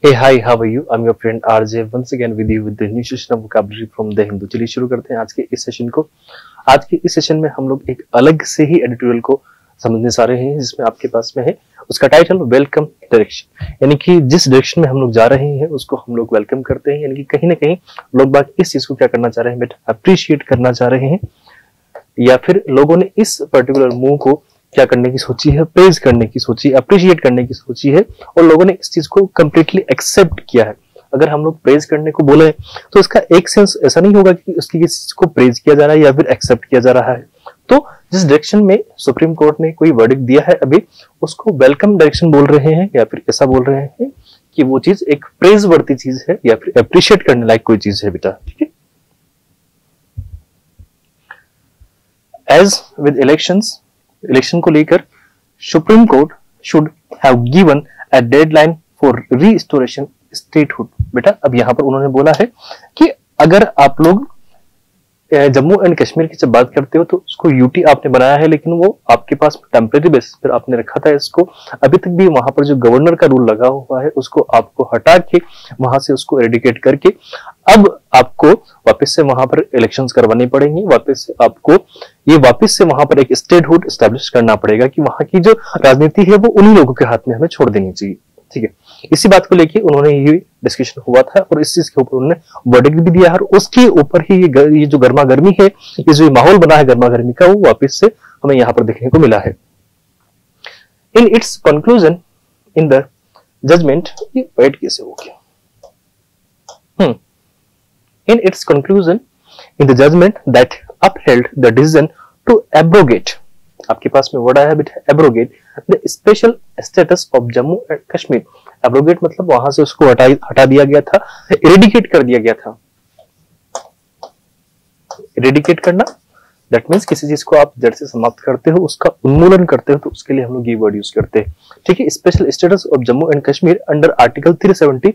Hey, hi, how are you? I'm your friend RJ once again with you with the new session of vocabulary from the Hindu। चलिए शुरू करते हैं आज के इस session को। आज के इस सेशन में हम लोग एक अलग से ही एडिटोरियल को समझने जा रहे हैं, जिसमें आपके पास में है उसका टाइटल वेलकम डायरेक्शन, यानी कि जिस डायरेक्शन में हम लोग जा रहे हैं उसको हम लोग वेलकम करते हैं, यानी कि कहीं ना कहीं लोग बात इस चीज को क्या करना चाह रहे हैं बेटा, अप्रिशिएट करना चाह रहे हैं, या फिर लोगों ने इस पर्टिकुलर मूव को क्या करने की सोची है, प्रेज करने की सोची, अप्रिशिएट करने की सोची है, और लोगों ने इस चीज को कंप्लीटली एक्सेप्ट किया है। अगर हम लोग प्रेज करने को बोले तो इसका एक सेंस ऐसा नहीं होगा कि उसकी किसी चीज को प्रेज किया जा रहा है या फिर एक्सेप्ट किया जा रहा है। तो जिस डायरेक्शन में सुप्रीम कोर्ट ने कोई वर्डिक्ट दिया है अभी, उसको वेलकम डायरेक्शन बोल रहे हैं, या फिर ऐसा बोल रहे हैं कि वो चीज एक प्रेज वर्ती चीज है या फिर अप्रिशिएट करने लायक कोई चीज है बेटा। ठीक है। एज विद इलेक्शंस, इलेक्शन को लेकर supreme court should have given a deadline for restoration statehood. बेटा अब यहां पर उन्होंने बोला है कि अगर आप लोग जम्मू एंड कश्मीर की जब बात करते हो तो उसको यूटी आपने बनाया है, लेकिन वो आपके पास टेम्परेरी बेसिस पर आपने रखा था इसको। अभी तक भी वहां पर जो गवर्नर का रूल लगा हुआ है उसको आपको हटा के वहां से उसको एरेडिकेट करके अब आपको वापस से वहां पर इलेक्शंस करवानी पड़ेंगी, वापस से आपको ये वापस से वहां पर एक स्टेटहुड एस्टेब्लिश करना पड़ेगा कि वहां की जो राजनीति है वो उन्हीं लोगों के हाथ में हमें छोड़ देनी चाहिए। ठीक है, इसी बात को लेके उन्होंने ये डिस्कशन हुआ था और इस चीज के ऊपर उन्होंने वर्डिक्ट भी दिया है, और उसके ऊपर ही ये जो गर्मा गर्मी है, ये जो माहौल बना है गर्मा गर्मी का, वो वापस से हमें यहाँ पर देखने को मिला है। In its conclusion in the judgment, ये वेट कैसे हो गया, in its conclusion in the judgment that upheld the decision to abrogate, आपके पास में वर्ड आया है बेटा abrogate, the special status of Jammu and Kashmir. Abrogate मतलब वहां से उसको हटा दिया गया था, इरेडिकेट कर दिया गया था। इरेडिकेट करना दैट मींस किसी चीज को आप जड़ से समाप्त करते हो, उसका उन्मूलन करते हो, तो उसके लिए हम लोग ये वर्ड यूज करते हैं। ठीक है, special status of Jammu and Kashmir under article 370,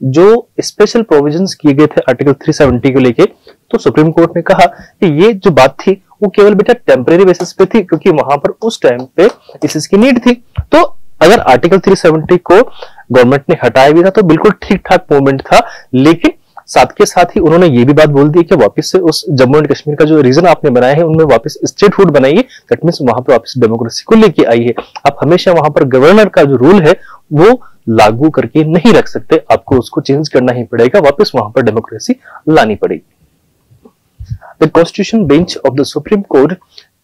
जो स्पेशल प्रोविजंस किए गए थे आर्टिकल 370 को लेके, तो सुप्रीम कोर्ट ने कहा कि ये जो बात थी वो केवल बेटा टेम्परेरी बेसिस पे थी, क्योंकि वहां पर उस टाइम पे इस चीज की नीड थी। तो अगर आर्टिकल 370 को गवर्नमेंट ने हटाया भी था तो बिल्कुल ठीक ठाक मूवमेंट था, लेकिन साथ के साथ ही उन्होंने ये भी बात बोल दी कि वापस से उस जम्मू एंड कश्मीर का जो रीजन आपने बनाया है उनमें वापस स्टेटहुड बनाइए, दैट मींस वहां पर वापस डेमोक्रेसी को लेके आई है। आप हमेशा वहां पर गवर्नर का जो रूल है वो लागू करके नहीं रख सकते, आपको उसको चेंज करना ही पड़ेगा, वापस वहां पर डेमोक्रेसी लानी पड़ेगी। The Constitution Bench of the Supreme Court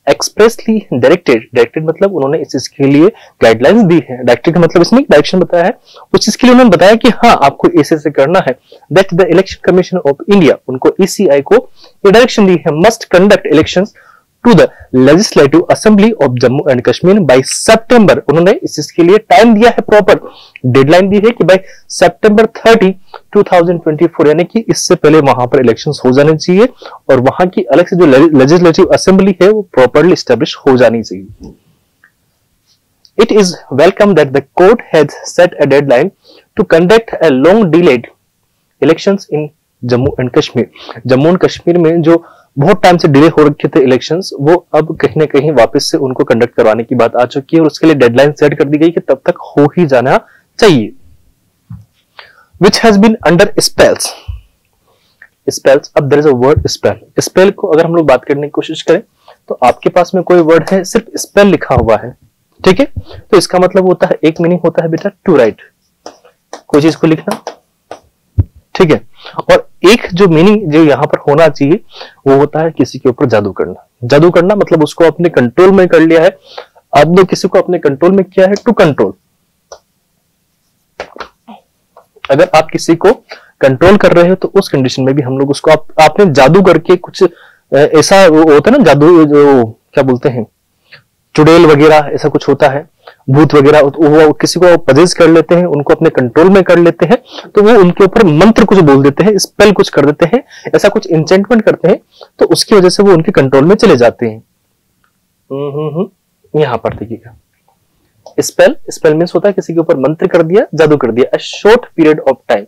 expressly directed मतलब उन्होंने इस चीज के लिए गाइडलाइंस दी है। डायरेक्टेड का मतलब इसमें डायरेक्शन बताया है, उस चीज के लिए उन्होंने बताया कि हाँ आपको ऐसे करना है। That the election commission of India, उनको ECI को ये डायरेक्शन दी है, must conduct elections to the legislative assembly of Jammu and Kashmir by September. उन्होंने इस चीज के लिए टाइम दिया है, प्रॉपर डेडलाइन दी है कि बाय सितंबर 30, 2024, यानी कि इससे पहले वहां पर इलेक्शंस हो जाने चाहिए और वहां की अलग से जो लेजिस्लेटिव असेंबली है वो प्रॉपरली एस्टेब्लिश हो जानी चाहिए। It is welcome that the court has set a deadline to conduct a long delayed elections in Jammu and Kashmir. Jammu and Kashmir में जो बहुत टाइम से डिले हो रखे थे इलेक्शंस, वो अब कहीं ना कहीं वापस से उनको कंडक्ट करवाने की बात आ चुकी है और उसके लिए डेडलाइन सेट कर दी गई कि तब तक हो ही जाना चाहिए। Which has been under spells. Spells, अब there is a word spell. Spell को अगर हम लोग बात करने की कोशिश करें तो आपके पास में कोई वर्ड है, सिर्फ स्पेल लिखा हुआ है, ठीक है, तो इसका मतलब होता है, एक मीनिंग होता है बेटा टू राइट, कोई चीज को लिखना, ठीक है, और एक जो मीनिंग जो यहां पर होना चाहिए वो होता है किसी के ऊपर जादू करना। जादू करना मतलब उसको अपने कंट्रोल में कर लिया है, आपने किसी को अपने कंट्रोल में किया है, टू कंट्रोल। अगर आप किसी को कंट्रोल कर रहे हो तो उस कंडीशन में भी हम लोग उसको आपने जादू करके कुछ ऐसा होता है ना, जादू जो क्या बोलते हैं, चुड़ैल वगैरह ऐसा कुछ होता है, भूत वगैरह, वो किसी को पजेस कर लेते हैं, उनको अपने कंट्रोल में कर लेते हैं, तो वो उनके ऊपर मंत्र कुछ बोल देते हैं, स्पेल कुछ कर देते हैं, ऐसा कुछ इंचेंटमेंट करते हैं, तो उसकी वजह से वो उनके कंट्रोल में चले जाते हैं। यहां पर देखिएगा, स्पेल मींस होता है किसी के ऊपर मंत्र कर दिया, जादू कर दिया, a short period of time.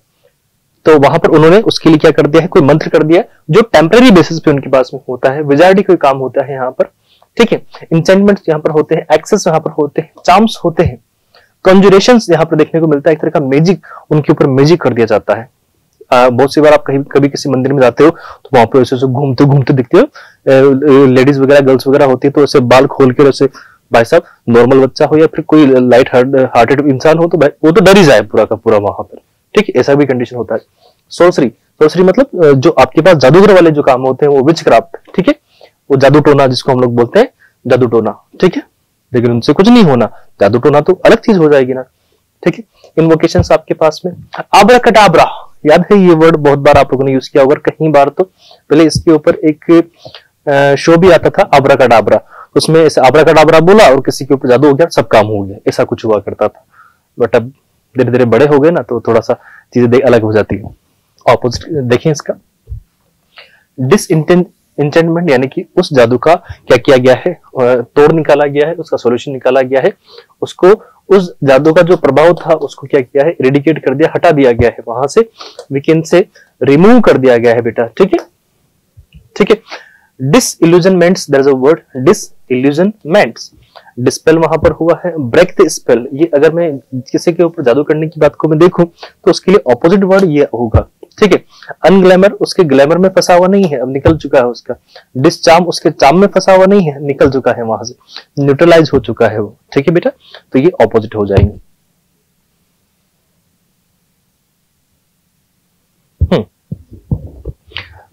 तो वहां पर उन्होंने उसके लिए क्या कर दिया है, कोई मंत्र कर दिया जो टेम्परेरी बेसिस पे उनके पास में होता है, विजार्डी कोई काम होता है यहाँ पर, ठीक है, इंचेंटमेंट यहाँ पर होते हैं, एक्सेस यहाँ पर होते हैं, चार्म्स होते हैं, कॉन्जुरेशंस यहाँ पर देखने को मिलता है, एक तरह का मैजिक, उनके ऊपर मैजिक कर दिया जाता है। बहुत सी बार आप कहीं कभी किसी मंदिर में जाते हो तो वहां पर ऐसे घूमते घूमते दिखते हो, लेडीज वगैरह गर्ल्स वगैरह होती है तो ऐसे बाल खोल के ऐसे, भाई साहब नॉर्मल बच्चा हो या फिर कोई लाइट हार्टेड इंसान हो तो वो तो डर ही जाए पूरा का पूरा वहां पर, ठीक है, ऐसा भी कंडीशन होता है। सोर्सरी, सोर्सरी मतलब जो आपके पास जादूगर वाले जो काम होते हैं वो विच क्राफ्ट, ठीक है, वो जादू टोना जिसको हम लोग बोलते हैं जादू टोना, ठीक है, लेकिन उनसे कुछ नहीं होना, जादू टोना तो अलग चीज हो जाएगी ना, ठीक है। इन्वोकेशंस आपके पास में आब्राकडाब्रा, याद है ये वर्ड बहुत बार आप लोगों ने यूज किया होगा, कहीं बार तो पहले इसके ऊपर एक शो भी आता था आब्राकडाब्रा, उसमें ऐसे आब्राकडाब्रा बोला और किसी के ऊपर जादू हो गया, सब काम हो गया, ऐसा कुछ हुआ करता था। बट अब धीरे धीरे बड़े हो गए ना तो थोड़ा सा चीजें अलग हो जाती है। ऑपोजिट देखिए इसका, डिसइंटेंटमेंट यानी कि उस जादू का क्या किया गया है, तोड़ निकाला गया है, उसका सॉल्यूशन निकाला गया है, उसको उस जादू का जो प्रभाव था उसको क्या किया है, इरेडिकेट कर दिया, हटा दिया गया है, वहां से वीकेंड से रिमूव कर दिया गया है बेटा, ठीक है, ठीक है। Disillusionments, there is a word disillusionments, dispel वहां पर हुआ है, ब्रेक द स्पेल, ये अगर मैं किसी के ऊपर जादू करने की बात को मैं देखूं तो उसके लिए ऑपोजिट वर्ड ये होगा, ठीक है। अनग्लैमर, उसके ग्लैमर में फंसा हुआ नहीं है, अब निकल चुका है उसका। डिसचार्म, उसके चार्म में फंसा हुआ नहीं है, निकल चुका है वहां से, न्यूट्रलाइज हो चुका है वो, ठीक है बेटा, तो ये ऑपोजिट हो जाएंगे।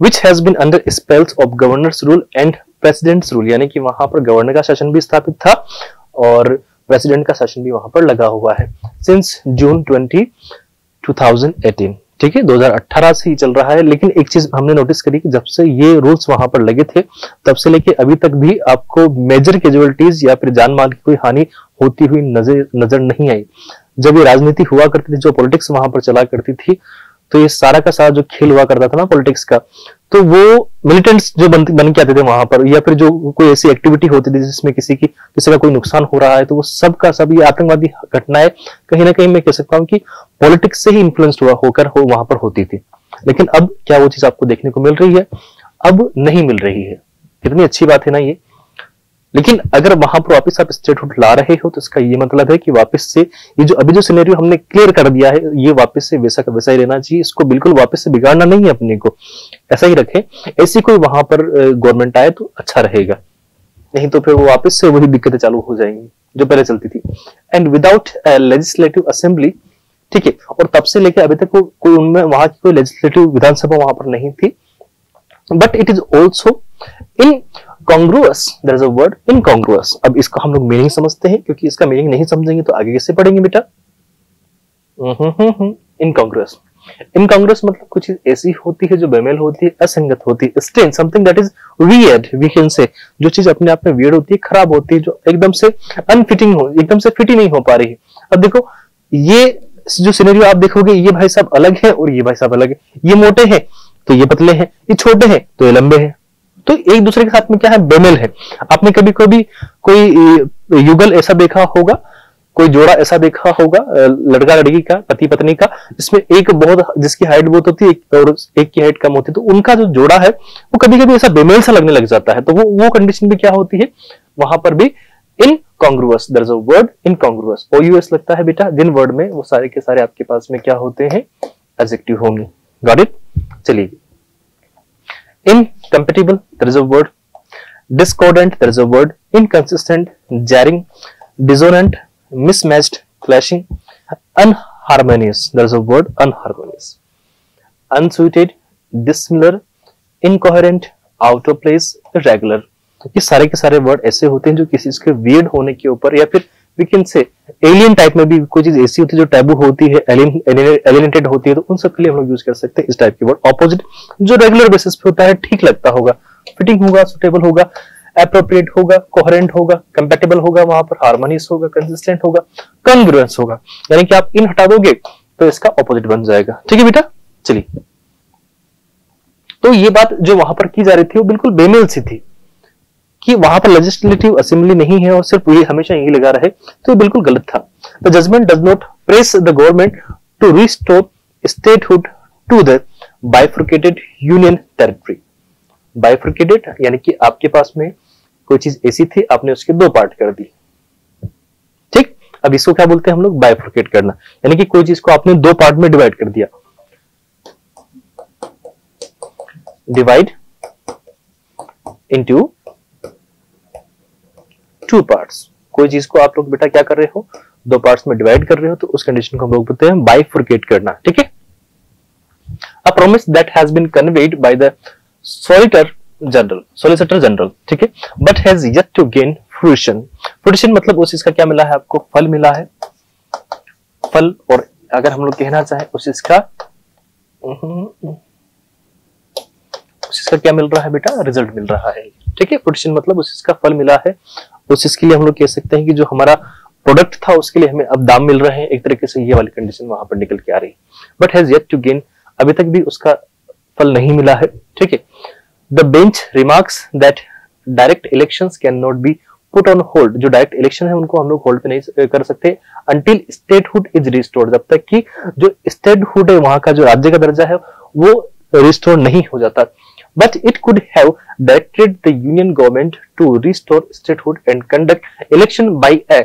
Which has been under spells of governor's rule and president's rule, यानी कि वहां पर गवर्नर का शासन भी स्थापित था और प्रेसिडेंट का शासन भी वहां पर लगा हुआ है since June 2018, ठीक है, 2018 से ही चल रहा है। लेकिन एक चीज हमने नोटिस करी कि जब से ये रूल्स वहां पर लगे थे तब से लेके अभी तक भी आपको मेजर कैजुअलिटीज या फिर जान माल की कोई हानि होती हुई नजर नहीं आई। जब ये राजनीति हुआ करती थी, जो पॉलिटिक्स वहां पर चला करती थी, तो ये सारा का सारा जो खेल हुआ करता था ना पॉलिटिक्स का, तो वो मिलिटेंट्स जो बन के आते थे वहां पर, या फिर जो कोई ऐसी एक्टिविटी होती थी जिसमें किसी का कोई नुकसान हो रहा है, तो वो सब का सब ये आतंकवादी घटनाएं कहीं ना कहीं मैं कह सकता हूँ कि पॉलिटिक्स से ही इन्फ्लुएंस्ड होकर वहां पर होती थी। लेकिन अब क्या वो चीज आपको देखने को मिल रही है? अब नहीं मिल रही है। कितनी अच्छी बात है ना ये। लेकिन अगर वहां पर वापस आप स्टेटहुड ला रहे हो तो इसका ये मतलब है कि वापस से ये जो अभी जो सिनेरियो हमने क्लियर कर दिया है, ये वापस से वैसा का वैसा ही रहना चाहिए। इसको बिल्कुल वापस से बिगाड़ना नहीं है, अपने को ऐसा ही रखें। ऐसी कोई वहां पर गवर्नमेंट आए तो अच्छा रहेगा, नहीं तो फिर वो वापस से वही दिक्कतें चालू हो जाएंगी जो पहले चलती थी। एंड विदाउट लेजिस्लेटिव असेंबली, ठीक है, और तब से लेकर अभी तक कोई उनमें वहां की कोई लेजिस्लेटिव विधानसभा वहां पर नहीं थी। But it is also incongruous, there is a word incongruous। अब इसका हम लोग मीनिंग समझते हैं, क्योंकि इसका मीनिंग नहीं समझेंगे तो आगे कैसे पढ़ेंगे बेटा। incongruous, incongruous मतलब कुछ चीज ऐसी होती है जो बेमेल होती है, असंगत होती है। strange, something that is weird, we can say, जो चीज अपने आप में weird होती है, खराब होती है, जो एकदम से अनफिटिंग हो, एकदम से फिट ही नहीं हो पा रही है। अब देखो ये जो सिनेरियो आप देखोगे, ये भाई साहब अलग है और ये भाई साहब अलग है। ये मोटे हैं तो ये पतले हैं, ये छोटे हैं तो ये लंबे हैं, तो एक दूसरे के साथ में क्या है, बेमेल है। आपने कभी कभी कोई युगल ऐसा देखा होगा, कोई जोड़ा ऐसा देखा होगा, लड़का लड़की का, पति पत्नी का, जिसमें एक बहुत, जिसकी हाइट बहुत होती है और एक की हाइट कम होती है, तो उनका जो जोड़ा है वो कभी कभी ऐसा बेमेल सा लगने लग जाता है। तो वो कंडीशन भी क्या होती है, वहां पर भी incongruous, there is a word incongruous, OUS लगता है बेटा। जिन वर्ड में वो सारे के सारे आपके पास में क्या होते हैं, एडजेक्टिव होंगे। Got it? चलिए, incompatible, there is a word discordant, there is a word inconsistent, jarring, dissonant, mismatched, clashing, unharmonious, there is a word unharmonious, unsuited, dissimilar, incoherent, out of place, irregular। ये सारे के सारे word ऐसे होते हैं जो किसी के वियर्ड होने के ऊपर, या फिर we can say alien type में भी कोई चीज ऐसी होती है जो टैबू होती है, एलियनेटेड होती है, तो उन सब के लिए हम लोग यूज कर सकते हैं इस टाइप के वर्ड। ऑपोजिट जो रेगुलर बेसिस पे होता है, ठीक लगता होगा, फिटिंग होगा, सुटेबल होगा, एप्रोप्रिएट होगा, कोहेरेंट होगा, कंपैटिबल होगा, वहां पर हार्मोनियस होगा, कंसिस्टेंट होगा, कॉन्ग्रुएंस होगा। यानी कि आप इन हटा दोगे तो इसका ऑपोजिट बन जाएगा। ठीक है बेटा, चलिए। तो ये बात जो वहां पर की जा रही थी वो बिल्कुल बेमेल सी थी कि वहां पर लेजिस्लेटिव असेंबली नहीं है और सिर्फ ये हमेशा यही लगा रहे, तो ये बिल्कुल गलत था। The judgment does not press the government to restore statehood to the bifurcated union territory. Bifurcated यानी कि आपके पास में कोई चीज ऐसी थी, आपने उसके दो पार्ट कर दी, ठीक। अब इसको क्या बोलते हैं हम लोग, बाइफरकेट करना, यानी कि कोई चीज को आपने दो पार्ट में डिवाइड कर दिया, डिवाइड इनटू टू पार्ट्स। कोई चीज को आप लोग बेटा क्या कर रहे हो, दो पार्ट्स में डिवाइड कर रहे हो, तो उस कंडीशन को हम लोग बोलते हैं बाइफरकेट करना, ठीक है। A promise that has been conveyed by the solicitor general, ठीक है, but has yet to gain fruition. Fruition मतलब उस चीज का क्या मिला है आपको, फल मिला है, फल, और अगर हम लोग कहना चाहें उस चीज का क्या मिल रहा है बेटा, रिजल्ट मिल रहा है, ठीक है। फ्रूशन मतलब उस चीज का फल मिला है, उस चीज के लिए हम लोग कह सकते हैं कि जो हमारा प्रोडक्ट था उसके लिए हमें अब दाम मिल रहे हैं, एक तरीके से ये वाली कंडीशन वहां पर निकल के आ रही है। But has yet to gain, अभी तक भी उसका फल नहीं मिला है, ठीक है। The bench remarks that direct elections can not be put on hold, जो डायरेक्ट इलेक्शन है उनको हम लोग होल्ड पे नहीं कर सकते अंटिल स्टेटहुड इज रिस्टोर्ड, जब तक कि जो स्टेटहुड है वहां का जो राज्य का दर्जा है वो रिस्टोर नहीं हो जाता। But it could have directed the union government to restore statehood and conduct election by a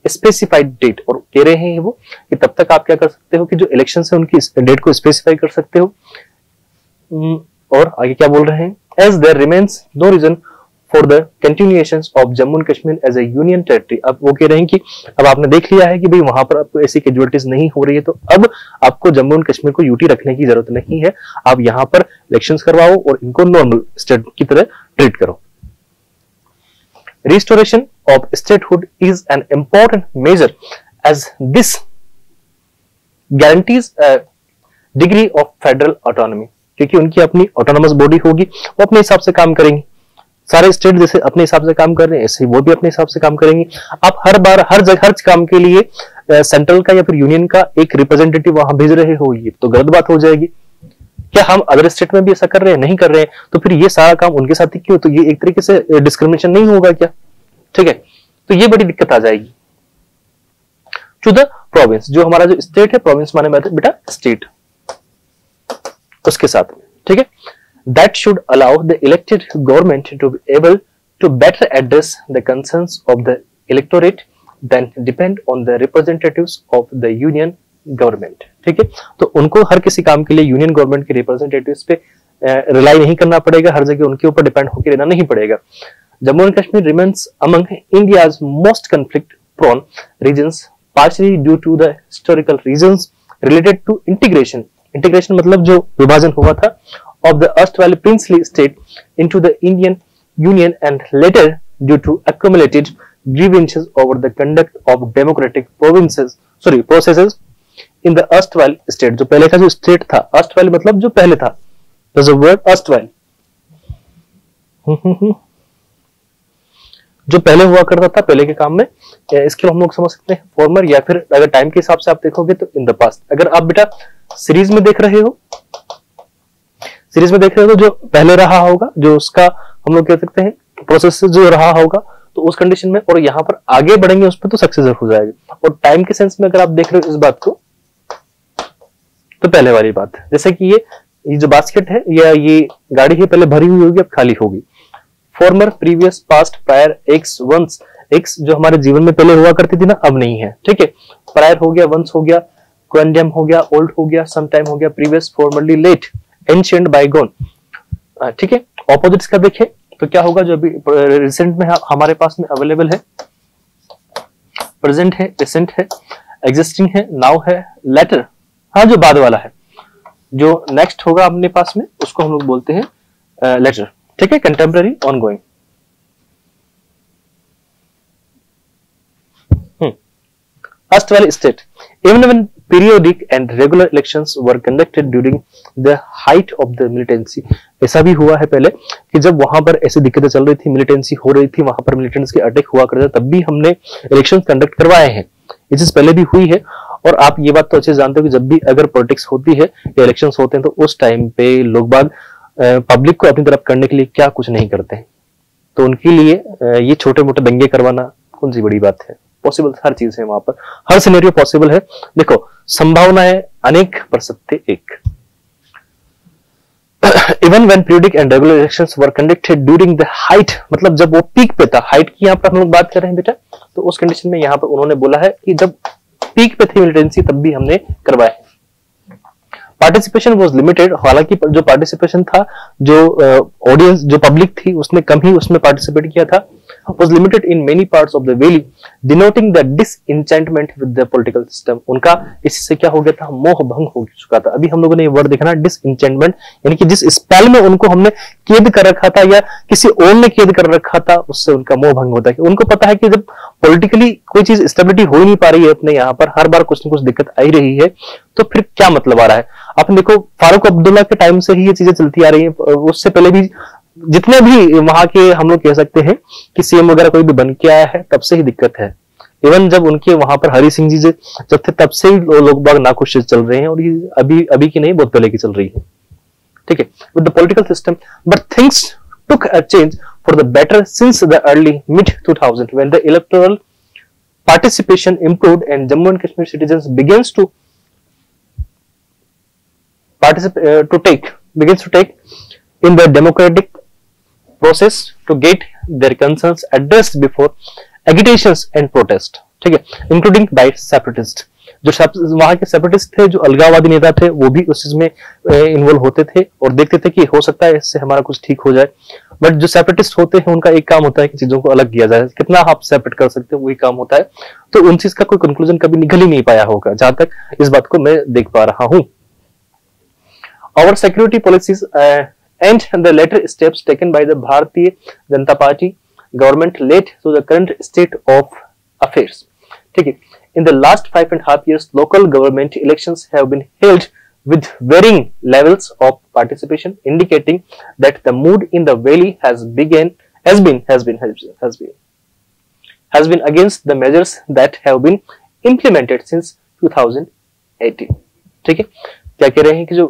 specified date, और कह रहे हैं वो कि तब तक आप क्या कर सकते हो कि जो इलेक्शन है उनकी डेट को स्पेसिफाई कर सकते हो। और आगे क्या बोल रहे हैं, as there remains no reason for the continuations of Jammu and Kashmir as a union territory। अब वो कह रहे हैं कि अब आपने देख लिया है कि भाई वहां पर आपको ऐसी कैजुअलिटीज नहीं हो रही है, तो अब आपको जम्मू एंड कश्मीर को यूटी रखने की जरूरत नहीं है, आप यहाँ पर इलेक्शंस करवाओ और इनको नॉर्मल स्टेट की तरह ट्रीट करो। Restoration of statehood is an important measure as this guarantees a degree of federal autonomy, क्योंकि उनकी अपनी ऑटोनोमस बॉडी होगी, वो अपने हिसाब से काम करेंगे। सारे स्टेट जैसे अपने हिसाब से काम कर रहे हैं ऐसे ही वो भी अपने हिसाब से काम करेंगे। आप हर बार हर जगह हर काम के लिए सेंट्रल का या फिर यूनियन का एक रिप्रेजेंटेटिव वहां भेज रहे हो, ये तो गलत बात हो जाएगी। क्या हम अदर स्टेट में भी ऐसा कर रहे हैं, नहीं कर रहे हैं, तो फिर ये सारा काम उनके साथ ही क्यों, तो ये एक तरीके से डिस्क्रिमिनेशन नहीं होगा क्या, ठीक है। तो ये बड़ी दिक्कत आ जाएगी। टू द प्रोविंस, जो हमारा जो स्टेट है, प्रोविंस माने बेटा स्टेट, उसके साथ में, ठीक है। That should allow the elected government to be able to better address the concerns of the electorate than depend on the representatives of the union government, ठीक है। तो उनको हर किसी काम के लिए यूनियन गवर्नमेंट के रिप्रेजेंटेटिव्स पे रिलाई नहीं करना पड़ेगा, हर जगह उनके ऊपर डिपेंड होकर रहना नहीं पड़ेगा। Jammu and Kashmir remains among India's most conflict prone regions partially due to the historical reasons related to integration। Integration मतलब जो विभाजन हुआ था of the erstwhile princely state into the Indian Union and later due to accumulated grievances over the conduct of democratic processes in the erstwhile state। जो पहले का जो state था, erstwhile मतलब जो पहले था, there's a word erstwhile जो पहले हुआ करता था पहले के काम में, इसके हम लोग समझ सकते हैं फॉर्मर, या फिर अगर टाइम के हिसाब से आप देखोगे तो इन द पास्ट। अगर आप बेटा सीरीज में देख रहे हो, सीरीज में देख रहे हो तो जो पहले रहा होगा, जो उसका हम लोग कह सकते हैं प्रोसेस जो रहा होगा, तो उस कंडीशन में और यहाँ पर आगे बढ़ेंगे उस पर तो सक्सेसर हो जाएगा। और टाइम के सेंस में अगर आप देख रहे हो इस बात को, तो पहले वाली बात है, जैसे कि ये जो बास्केट है या ये गाड़ी है पहले भरी हुई होगी अब खाली होगी। Former, previous, past, prior, ex, once. Ex जो हमारे जीवन में पहले हुआ करती थी ना, अब नहीं है, ठीक है। प्रायर हो गया, वंस हो गया, क्वेंडियम हो गया, ओल्ड हो गया, सम टाइम हो गया, प्रीवियस, फॉर्मरली, लेट, एंशिएंट, बायगोन, ठीक है। ऑपोजिट्स का देखें तो क्या होगा, जो अभी रिसेंट में हमारे पास में अवेलेबल है, प्रेजेंट है, रिसेंट है, एग्जिस्टिंग है, नाउ है, लेटर, हाँ जो बाद वाला है, जो नेक्स्ट होगा अपने पास में उसको हम लोग बोलते हैं लेटर, ठीक है। Contemporary, ongoing. erstwhile state, even when periodic and regular elections were conducted during the height of the militancy। ऐसा भी हुआ है पहले कि जब वहां पर ऐसी दिक्कतें चल रही थी, मिलिटेंसी हो रही थी, वहां पर मिलिटेंट्स के अटैक हुआ करते तब भी हमने इलेक्शन कंडक्ट करवाए हैं, ये चीज पहले भी हुई है। और आप ये बात तो अच्छे से जानते हो कि जब भी अगर पॉलिटिक्स होती है या इलेक्शन होते हैं तो उस टाइम पे लोग बाग पब्लिक को अपनी तरफ करने के लिए क्या कुछ नहीं करते हैं, तो उनके लिए ये छोटे मोटे दंगे करवाना कौन सी बड़ी बात है, पॉसिबल हर चीज है वहां पर, हर सिनेरियो पॉसिबल है। देखो संभावनाएं अनेक पर सत्य एक। Even when periodic and regular elections were conducted during the height, मतलब जब वो पीक पे था, हाइट की यहाँ पर हम लोग बात कर रहे हैं बेटा, तो उस कंडीशन में यहाँ पर उन्होंने बोला है कि जब पीक पे थी मिलिटेंसी तब भी हमने करवाए। पार्टिसिपेशन वाज लिमिटेड, हालांकि जो पार्टिसिपेशन था, जो ऑडियंस जो पब्लिक थी उसने कम ही उसमें पार्टिसिपेट किया था। was limited in many parts of the valley, denoting the disenchantment with the political system। उनका इससे क्या हो गया था, मोह भंग हो चुका था। अभी हम लोगों ने ये वर्ड देखा ना, डिसइंचेंटमेंट, यानी कि जिस स्पेल में उनको हमने कैद कर रखा था या किसी और ने कैद कर रखा था, उससे उनका मोह भंग होता है। उनको पता है कि जब पॉलिटिकली कोई चीज स्टेबिलिटी हो ही नहीं पा रही है अपने यहाँ पर, हर बार कुछ न कुछ दिक्कत आई रही है, तो फिर क्या मतलब आ रहा है। आप देखो फारूक अब्दुल्ला के टाइम से ही ये चीजें चलती आ रही है, उससे पहले भी जितने भी वहां के हम लोग कह सकते हैं कि सीएम वगैरह कोई भी बन के आया है, तब से ही दिक्कत है। इवन जब उनके वहां पर हरि सिंह जी जब थे तब से ही लोग बाग नाखुश चल रहे हैं, और ये अभी की नहीं, बहुत पहले की चल रही है। ठीक है, with the political system, but things took a change for the better since the early mid 2000 when the electoral participation improved and Jammu and Kashmir citizens begins to take in the democratic process to get their concerns addressed before agitations and protest। ठीक है, including bye separatist. जो वहां के separatist थे, जो अलगाववादी नेता थे, वो भी उस चीज में इन्वॉल्व होते थे और देखते थे कि हो सकता है इससे हमारा कुछ ठीक हो जाए। बट जो सेपरेटिस्ट होते हैं उनका एक काम होता है कि चीजों को अलग किया जाए, कितना आप सेपरेट कर सकते हो वही काम होता है। तो उन चीज का कोई कंक्लूजन कभी निकल ही नहीं पाया होगा, जहां तक इस बात को मैं देख पा रहा हूं। Our security policies and the later steps taken by the Bharatiya Janata Party government led to the current state of affairs। ठीक है, in the last 5.5 years, local government elections have been held with varying levels of participation, indicating that the mood in the valley has been against the measures that have been implemented since 2018। ठीक है, क्या कह रहे हैं कि जो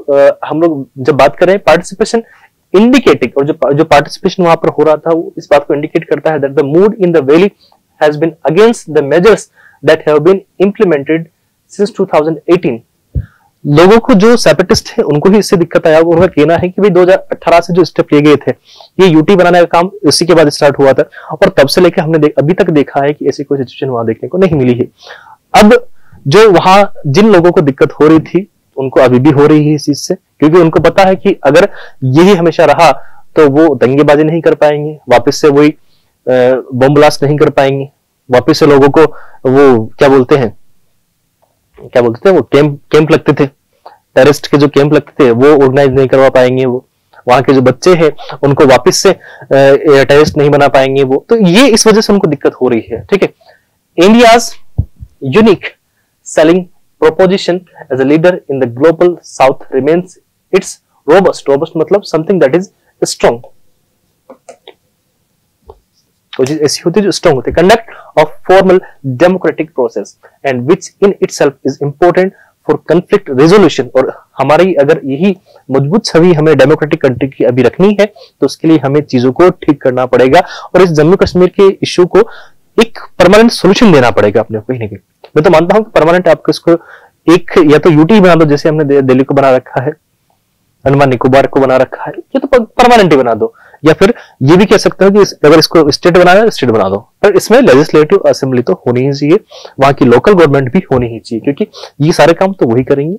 हम लोग जब बात कर रहे हैं पार्टिसिपेशन इंडिकेटिंग, और जो पार्टिसिपेशन वहां पर हो रहा था वो इस बात को इंडिकेट करता है that the mood in the valley has been against the measures that have been implemented since 2018। लोगों को जो सेपरेटिस्ट है उनको ही इससे दिक्कत आया। उनका कहना है कि भाई 2018 से जो स्टेप लिए गए थे, ये यूटी बनाने का काम इसी के बाद स्टार्ट हुआ था, और तब से लेकर हमने अभी तक देखा है कि ऐसी कोई सिचुएशन वहां देखने को नहीं मिली है। अब जो वहां जिन लोगों को दिक्कत हो रही थी उनको अभी भी हो रही है इस चीज से, क्योंकि उनको पता है कि अगर यही हमेशा रहा तो वो दंगेबाजी नहीं कर पाएंगे, वापस से वही बम ब्लास्ट नहीं कर पाएंगे, वापस से लोगों को वो क्या बोलते हैं वो कैंप लगते थे, टेररिस्ट के जो कैंप लगते थे वो ऑर्गेनाइज नहीं करवा पाएंगे, वो वहां के जो बच्चे हैं उनको वापस से टेररिस्ट नहीं बना पाएंगे वो। तो ये इस वजह से उनको दिक्कत हो रही है। ठीक है, India's unique selling proposition as a leader in the global south remains its robust मतलब something that is strong, which is ऐसी होती है जो strong होती है, conduct of formal democratic process and which in itself is important for conflict resolution। और हमारी अगर यही मजबूत छवि हमें डेमोक्रेटिक कंट्री की अभी रखनी है तो उसके लिए हमें चीजों को ठीक करना पड़ेगा और इस जम्मू कश्मीर के इश्यू को एक परमानेंट सोल्यूशन देना पड़ेगा अपने कहीं ना कहीं। मैं तो मानता हूं कि परमानेंट आपको इसको एक या तो यूटी बना दो, जैसे हमने दिल्ली को बना रखा है, अंडमान निकोबार को बना रखा है, या तो परमानेंट ही बना दो, या फिर ये भी कह सकते हो कि अगर इसको स्टेट बनाना है स्टेट बना दो, पर इसमें लेजिस्लेटिव असेंबली तो होनी ही चाहिए, वहां की लोकल गवर्नमेंट भी होनी ही चाहिए, क्योंकि ये सारे काम तो वही करेंगे।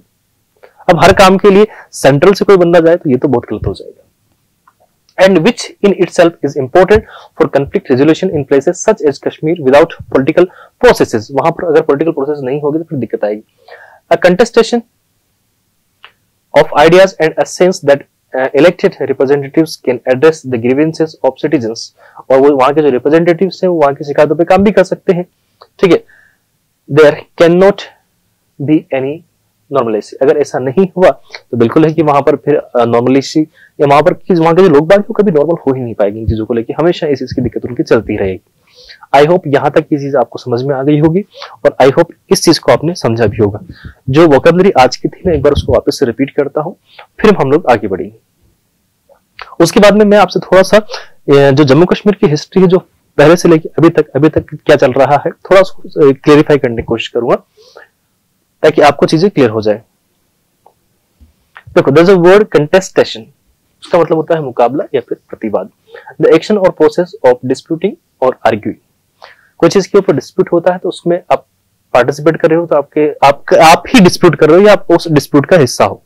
अब हर काम के लिए सेंट्रल से कोई बंदा जाए तो ये तो बहुत गलत हो जाएगा। And which in itself is important for conflict resolution in places such as Kashmir without political processes। वहां पर अगर political process नहीं होगी तो फिर दिक्कत आएगी। A contestation of ideas and a sense that elected representatives can address the grievances of citizens। और वो वहां के जो representatives हैं वो वहां की शिकायतों पे काम भी कर सकते हैं। ठीक है, there cannot be any नॉर्मलेसी। अगर ऐसा नहीं हुआ तो बिल्कुल है कि वहां पर फिर नॉर्मलेसी या वहां के जो लोग बाग कभी नॉर्मल हो ही नहीं पाएंगे इन चीजों को लेकर, हमेशा इस चीज की दिक्कत उनकी चलती रहेगी। आई होप यहाँ तक ये चीज आपको समझ में आ गई होगी और आई होप इस चीज को आपने समझा भी होगा। जो वोकैबुलरी आज की थी मैं एक बार उसको वापस से रिपीट करता हूँ, फिर हम लोग आगे बढ़ेंगे। उसके बाद में मैं आपसे थोड़ा सा जो जम्मू कश्मीर की हिस्ट्री है जो पहले से लेकर अभी तक क्या चल रहा है थोड़ा क्लेरिफाई करने की कोशिश करूंगा ताकि आपको चीजें क्लियर हो जाए। देखो, there's a word contestation, उसका मतलब होता है मुकाबला या फिर प्रतिवाद। The action or process of disputing or arguing। कोई चीज के ऊपर डिस्प्यूट होता है तो उसमें आप पार्टिसिपेट कर रहे हो तो आप ही डिस्प्यूट कर रहे हो या आप उस डिस्प्यूट का हिस्सा हो।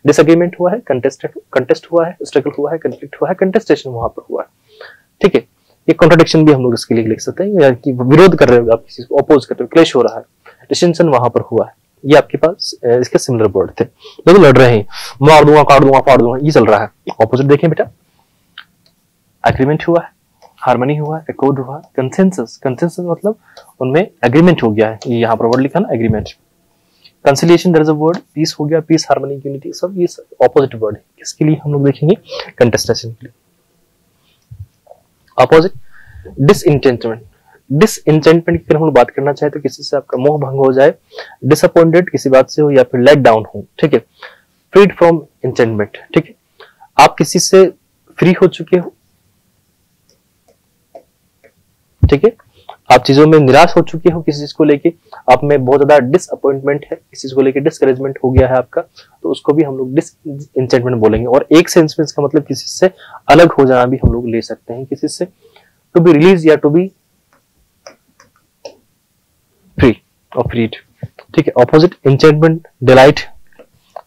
डिसएग्रीमेंट हुआ है, कंटेस्ट हुआ है, स्ट्रगल हुआ है, कंफ्लिक्ट हुआ है, कंटेस्टेशन वहां पर हुआ है। ठीक है, ये कॉन्ट्रडिक्शन भी हम लोग इसके लिए लिख सकते हैं, यानी कि विरोध कर रहे हो आप, किसी को अपोज कर रहे हो, क्लेश हो रहा है, डिसेंशन वहां पर हुआ है। ये आपके पास इसके सिमिलर वर्ड थे। लोग लड़ रहे हैं, मार दूंगा, काट दूंगा, फाड़ दूंगा, ये चल रहा है। ऑपोजिट देखें बेटा, एग्रीमेंट हुआ है, हार्मनी हुआ है, एकॉर्ड हुआ है, कंसेंसस। कंसेंसस मतलब उनमें एग्रीमेंट हो गया है, ये यहाँ पर वर्ड लिखा ना agreement. Conciliation, there is a word, peace हो गया, पीस, हार्मनी, यूनिटी, सब ये ऑपोजिट वर्ड है। इसके लिए हम लोग देखेंगे कंटेस्टेशन के लिए। ऑपोजिट, डिसइंटेंटमेंट। डिसइंटेंटमेंट की हम लोग बात करना चाहे तो किसी से आपका मोह भंग हो जाए, डिसअपॉइंटेड किसी बात से हो या फिर लेट डाउन हो। ठीक है, फ्रीड फ्रॉम इंटेंटमेंट। ठीक है, आप किसी से फ्री हो चुके हो। ठीक है, आप चीजों में निराश हो चुके हो, किसी चीज को लेके आप में बहुत ज्यादा डिसअपॉइंटमेंट है, किसी चीज को लेके डिस्करेजमेंट हो गया है आपका, तो उसको भी हम लोग डिसइंटेंटमेंट बोलेंगे। और एक सेंस में इसका मतलब किसी से अलग हो जाना भी हम लोग ले सकते हैं, किसी से टू बी रिलीज या टू बी फ्री और फ्रीड। ठीक है, ऑपोजिट, इंटेंटमेंट, delight,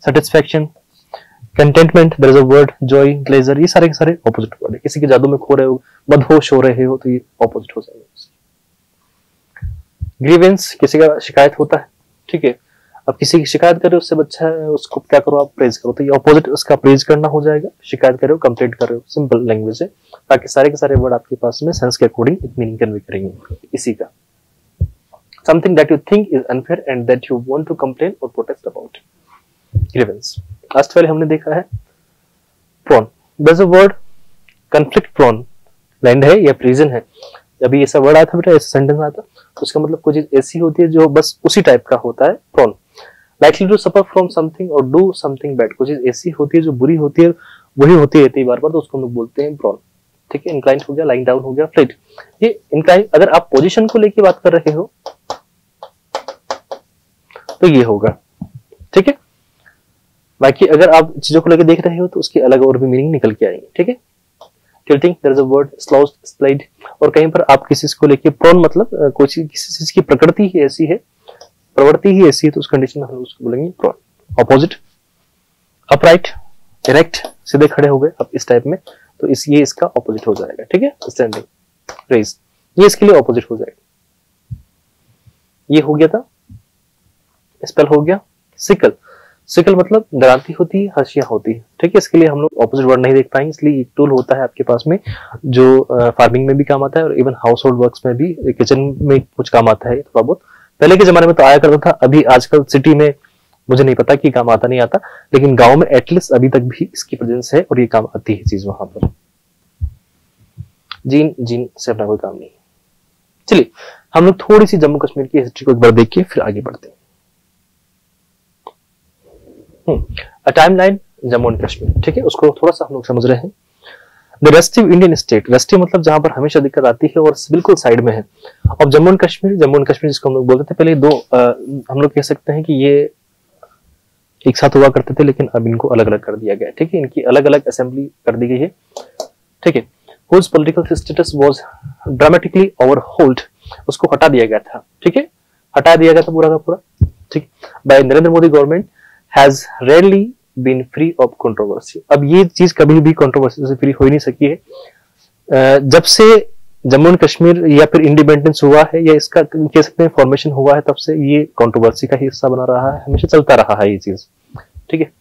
satisfaction, contentment, there is a word, joy, pleasure, ये सारे के सारे ऑपोजिट वर्ड है। किसी के जादू में खो रहे हो, मदहोश हो रहे हो, तो ये ऑपोजिट हो जाएगा। ग्रीवेंस, किसी का शिकायत होता है। ठीक है, अब किसी की शिकायत कर रहे हो, उससे अच्छा है उसको क्या करो, आप प्रेज करो, तो ये ऑपोजिट उसका प्रेज करना हो जाएगा। शिकायत कर रहे हो, कंप्लेंट कर रहे हो, सिंपल लैंग्वेज है, ताकि सारे के सारे वर्ड आपके पास में सेंस के अकॉर्डिंग एक मीनिंग कन्वे करेंगे इसी का। Something that you think is unfair and that you want to complain और प्रोटेस्ट अबाउट, ग्रीवेंस। लास्ट वाले हमने देखा है prone. There is a word conflict prone, land है या प्रिजन है। अभी ऐसा वर्ड आया था बेटा, ऐसा सेंटेंस आया था, तो उसका मतलब कोई चीज ऐसी होती है जो बस उसी टाइप का होता है, prone. Likely to suffer from something और डू समथिंग बैड, कोई चीज ऐसी होती है जो बुरी होती है, वही होती रहती है बार बार, तो उसको हम लोग बोलते हैं प्रॉन। ठीक है, इंक्लाइंड हो गया, लाइंग डाउन हो गया, फ्लिट। ये इंक्लाइन, अगर आप पोजीशन को लेके बात कर रहे हो तो ये होगा। ठीक है, बाकी अगर आप चीजों को लेके देख रहे हो तो उसकी अलग और भी मीनिंग निकल के आएंगे। ठीक है, tilting, there is a word, स्लाउस्ड, स्लाइड। और कहीं पर आप किसी को लेके प्रॉन मतलब कोई चीज, किसी चीज की प्रकृति ही ऐसी है, प्रवृत्ति ही ऐसी है, तो उस कंडीशन में हम उसको बोलेंगे प्रॉन। ऑपोजिट, अपराइट, इरेक्ट, सीधे खड़े हो गए आप इस टाइप में, तो ये इसका ऑपोजिट हो जाएगा। ठीक है, स्टैंडिंग, रेज, ये इसके लिए ऑपोजिट हो जाएगा। ये हो गया था, स्पेल हो गया सिकल। सिकल मतलब दरांती होती है, हंसिया होती है। ठीक है, इसके लिए हम लोग ऑपोजिट वर्ड नहीं देख पाएंगे, इसलिए एक टूल होता है आपके पास में जो फार्मिंग में भी काम आता है और इवन हाउस होल्ड वर्क्स में भी, किचन में कुछ काम आता है थोड़ा बहुत। पहले के जमाने में तो आया करता था, अभी आजकल सिटी में मुझे नहीं पता कि काम आता नहीं आता, लेकिन गांव में एटलीस्ट अभी तक भी इसकी प्रेजेंस है और ये काम आती है चीज वहां पर। जीन, जीन से अपना कोई काम नहीं। चलिए हम लोग थोड़ी सी जम्मू कश्मीर की हिस्ट्री को एक बार देखिए, फिर आगे बढ़ते हैं। Timeline Jammu and Kashmir. ठीक है, उसको थोड़ा सा हम लोग समझ रहे हैं। The restive Indian state, restive मतलब जहां पर हमेशा दिक्कत आती है और बिल्कुल साइड में है। और जम्मू एंड कश्मीर, जम्मू एंड कश्मीर जिसको हम लोग बोलते थे पहले दो, हम लोग कह सकते हैं कि ये एक साथ हुआ करते थे, लेकिन अब इनको अलग अलग कर दिया गया। ठीक है, इनकी अलग अलग असेंबली कर दी गई है। ठीक है, whose political status was dramatically overhauled, उसको हटा दिया गया था। ठीक है, हटा दिया गया था पूरा का पूरा। ठीक, by Narendra Modi government has rarely been free of controversy। अब ये चीज कभी भी कंट्रोवर्सी से फ्री हो ही नहीं सकी है। जब से जम्मू एंड कश्मीर या फिर इंडिपेंडेंस हुआ है या इसका कह सकते हैं फॉर्मेशन हुआ है, तब से ये कंट्रोवर्सी का हिस्सा बना रहा है, हमेशा चलता रहा है ये चीज। ठीक है,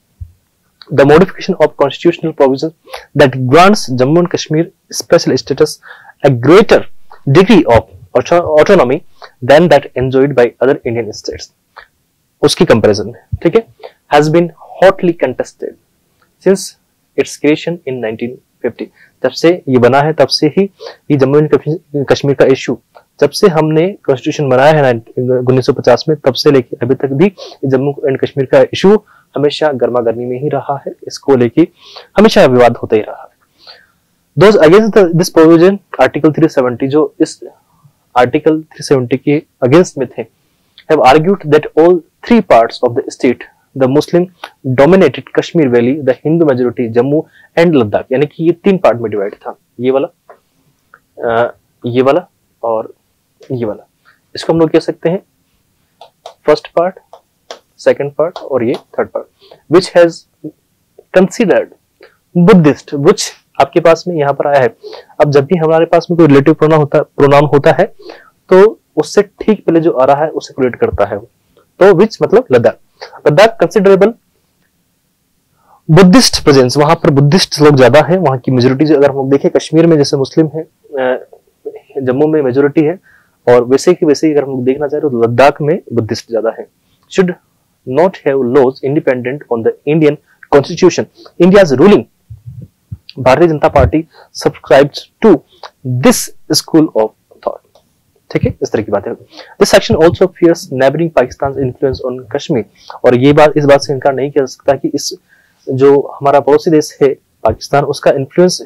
the modification of constitutional provisions that grants Jammu and Kashmir special status a greater degree of autonomy than that enjoyed by other Indian states, उसकी कंपैरिजन में। ठीक है, has been hotly contested since its creation in 1950। जब से ये बना है तब से ही ये जम्मू एंड कश्मीर का इश्यू, जब से हमने कॉन्स्टिट्यूशन बनाया है 1950 में, तब से लेके अभी तक भी जम्मू एंड कश्मीर का इश्यू हमेशा गर्मा गर्मी में ही रहा है। इसको लेके हमेशा विवाद होता ही रहा है। Those against this provision, article 370, जो इस आर्टिकल 370 के अगेंस्ट में थे, have argued that all three parts of the state, the Muslim dominated Kashmir Valley, the Hindu majority Jammu and Ladakh, यानी कि ये तीन पार्ट में डिवाइड था, ये वाला और ये वाला, इसको हम लोग कह सकते हैं फर्स्ट पार्ट, सेकंड पार्ट और ये third part, which has considered Buddhist, which आपके पास में यहाँ पर आया है। अब जब भी हमारे पास में कोई रिलेटिव प्रोनाउन होता है तो उससे ठीक पहले जो आ रहा है उसे रिलेट करता है, तो विच मतलब Ladakh. Ladakh considerable Buddhist presence, वहां पर बुद्धिस्ट लोग ज्यादा हैं, वहां की मेजोरिटी अगर हम लोग देखें कश्मीर में जैसे मुस्लिम है, जम्मू में मेजोरिटी है, और वैसे ही अगर हम लोग देखना चाह रहे हो तो लद्दाख में बुद्धिस्ट ज्यादा है। Should not have laws independent on the Indian constitution, India's ruling Bharatiya Janata Party subscribes to this school of thought. ठीक है, इस तरह की बात है। This section also fears neighbouring Pakistan influence on Kashmir, और ये बात इस बात से इनकार नहीं किया जा सकता कि इस जो हमारा पड़ोसी देश है पाकिस्तान, उसका इन्फ्लुएंस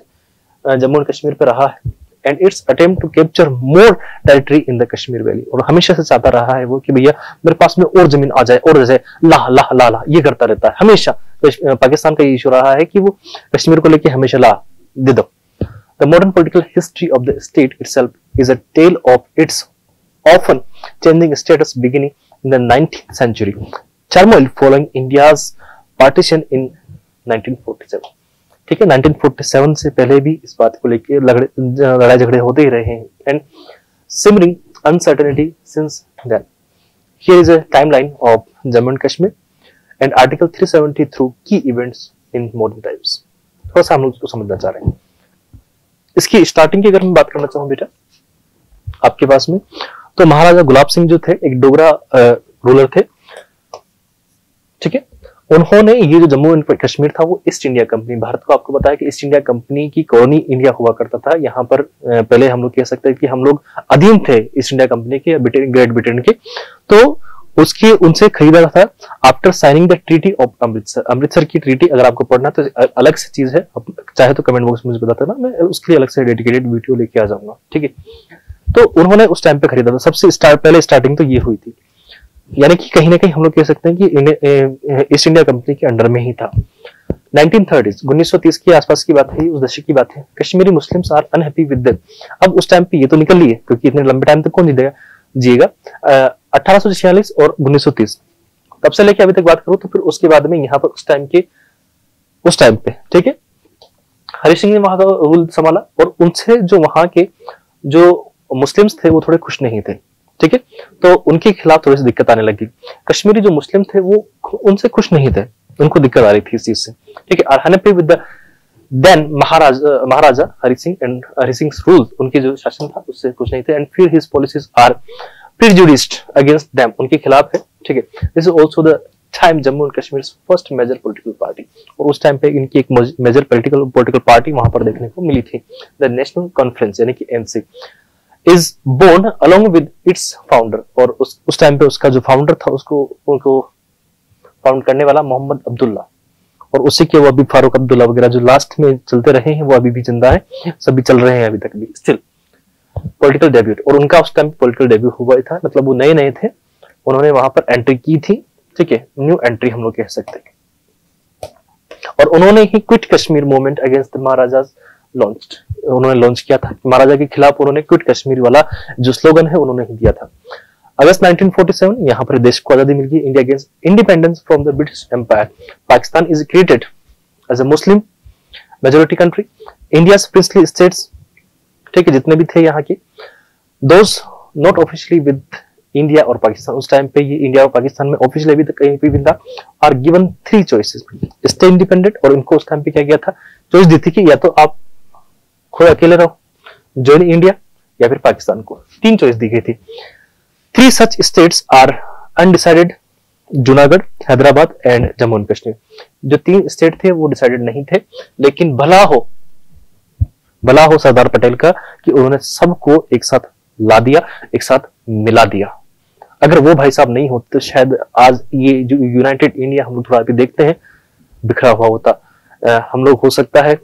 जम्मू एंड कश्मीर पर रहा है, and its attempt to capture more territory in the Kashmir valley, और हमेशा से चाहता रहा है वो कि भैया मेरे पास में और जमीन आ जाए, और जैसे ला ला ला ला ये करता रहता है हमेशा। पाकिस्तान का ये इशू रहा है कि वो कश्मीर को लेके हमेशा ला दे दो। The modern political history of the state itself is a tale of its often changing status beginning in the 19th century, turmoil following India's partition in 1947। ठीक है, 1947 से पहले भी इस बात को लेकर लड़ाई झगड़े होते ही रहे हैं, and simmering uncertainty since then। Here is a timeline of Jammu and Kashmir and Article 370 through key events in modern times। थोड़ा सा हम लोग उसको समझना चाह रहे हैं। इसकी स्टार्टिंग की अगर मैं बात करना चाहूँ बेटा आपके पास में, तो महाराजा गुलाब सिंह जो थे एक डोगरा रूलर थे। ठीक है, उन्होंने ये जो जम्मू एंड कश्मीर था वो ईस्ट इंडिया कंपनी, भारत को आपको बताया कि ईस्ट इंडिया कंपनी की कॉलोनी इंडिया हुआ करता था। यहाँ पर पहले हम लोग कह सकते हैं कि हम लोग अधीन थे ईस्ट इंडिया कंपनी के, ग्रेट ब्रिटेन के, तो उसकी उनसे खरीदा था after signing the treaty of Amritsar. Amritsar की ट्रीटी अगर आपको पढ़ना तो अलग से चीज है, चाहे तो कमेंट बॉक्स में मुझे बताते ना, मैं उसके लिए अलग से डेडिकेटेड वीडियो लेके आ जाऊंगा। ठीक है, तो उन्होंने उस टाइम पे खरीदा था, सबसे पहले स्टार्टिंग तो ये हुई थी, यानी कि कहीं ना कहीं हम लोग कह सकते हैं कि ईस्ट इंडिया कंपनी के अंडर में ही था। 1930 1930 के आसपास की बात है, उस दशक की बात है। Kashmiri Muslims are unhappy with them. अब उस टाइम पे ये तो निकल ली है, क्योंकि इतने लंबे टाइम तक कौन जिएगा। 1846 और 1930 तब से लेके अभी तक बात करूं तो फिर उसके बाद में यहाँ पर उस टाइम पे ठीक है हरि सिंह ने वहां का रूल संभाला, और उनसे जो वहां के जो मुस्लिम्स थे वो थोड़े खुश नहीं थे। ठीक है, तो उनके खिलाफ थोड़ी सी दिक्कत आने लगी। कश्मीरी जो मुस्लिम थे वो उनसे खुश नहीं थे, उनको दिक्कत आ रही थी इस चीज से। ठीक है, unhappy with the then Maharaja Hari Singh and Hari Singh rule, उनके जो शासन था उससे खुश नहीं थे, एंड फिर his policies are prejudiced against them, उनके खिलाफ है। ठीक है, this is also the time Jammu and Kashmir first major political party, और उस टाइम पे इनकी एक मेजर पॉलिटिकल पार्टी वहां पर देखने को मिली थी। द नेशनल कॉन्फ्रेंस यानी कि NC is born along with its founder, और उस टाइम पे उसका जो फाउंडर था उनको फाउंड करने वाला मोहम्मद अब्दुल्ला, और उसी के वो अभी फारूक अब्दुल्ला वगैरह जो लास्ट में चलते रहे हैं वो अभी भी जिंदा है, सभी चल रहे हैं अभी तक भी स्टिल। पॉलिटिकल डेब्यूट, और उनका उस टाइम पॉलिटिकल डेब्यू हुआ था, मतलब वो नए थे, उन्होंने वहां पर एंट्री की थी। ठीक है, न्यू एंट्री हम लोग कह सकते हैं, और उन्होंने ही quit Kashmir movement against the maharajas उन्होंने लॉन्च किया था। महाराजा के खिलाफ उन्होंने क्विट कश्मीर वाला जो स्लोगन है उन्होंने ही दिया था। अगस्त 1947 यहाँ पर देश को आजादी मिल गई। India gains independence from the British empire. Pakistan is created as a Muslim majority country. India's princely states, ठीक है, जितने भी थे यहाँ के, those not officially with India और पाकिस्तान, उस टाइम पे ये इंडिया और पाकिस्तान में ऑफिशियली अभी तक कहीं भी था, are given 3 choices, stay independent. और इनको उस टाइम पे क्या किया था, चॉइस दी थी कि या तो आप खुद अकेले रहो, ज्वाइन इंडिया, या फिर पाकिस्तान को। 3 चॉइस दी गई थी। 3 such states are undecided, Junagadh, Hyderabad and Jammu and Kashmir. जो 3 स्टेट थे वो डिसाइडेड नहीं थे, लेकिन भला हो सरदार पटेल का कि उन्होंने सबको एक साथ ला दिया, एक साथ मिला दिया। अगर वो भाई साहब नहीं होते तो शायद आज ये जो यूनाइटेड इंडिया हम लोग थोड़ा भी देखते हैं बिखरा हुआ होता। हम लोग हो सकता है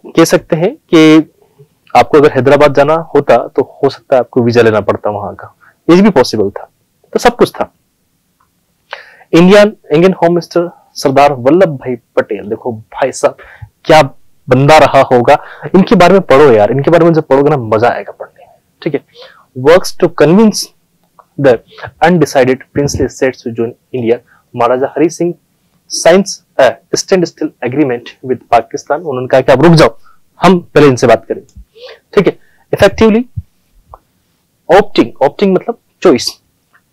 कह सकते हैं कि आपको अगर हैदराबाद जाना होता तो हो सकता है आपको वीजा लेना पड़ता वहां का, ये भी पॉसिबल था, तो सब कुछ था। Indian home minister Sardar Vallabh भाई पटेल, देखो भाई साहब क्या बंदा रहा होगा। इनके बारे में पढ़ो यार, इनके बारे में जब पढ़ोगे ना मजा आएगा पढ़ने में। ठीक है, works to convince the undecided princely states to join India. Maharaja Hari Singh signs a standstill agreement with Pakistan. उन्होंने कहा कि आप रुक जाओ, हम पहले इनसे बात करें, ठीक है। Effectively opting मतलब choice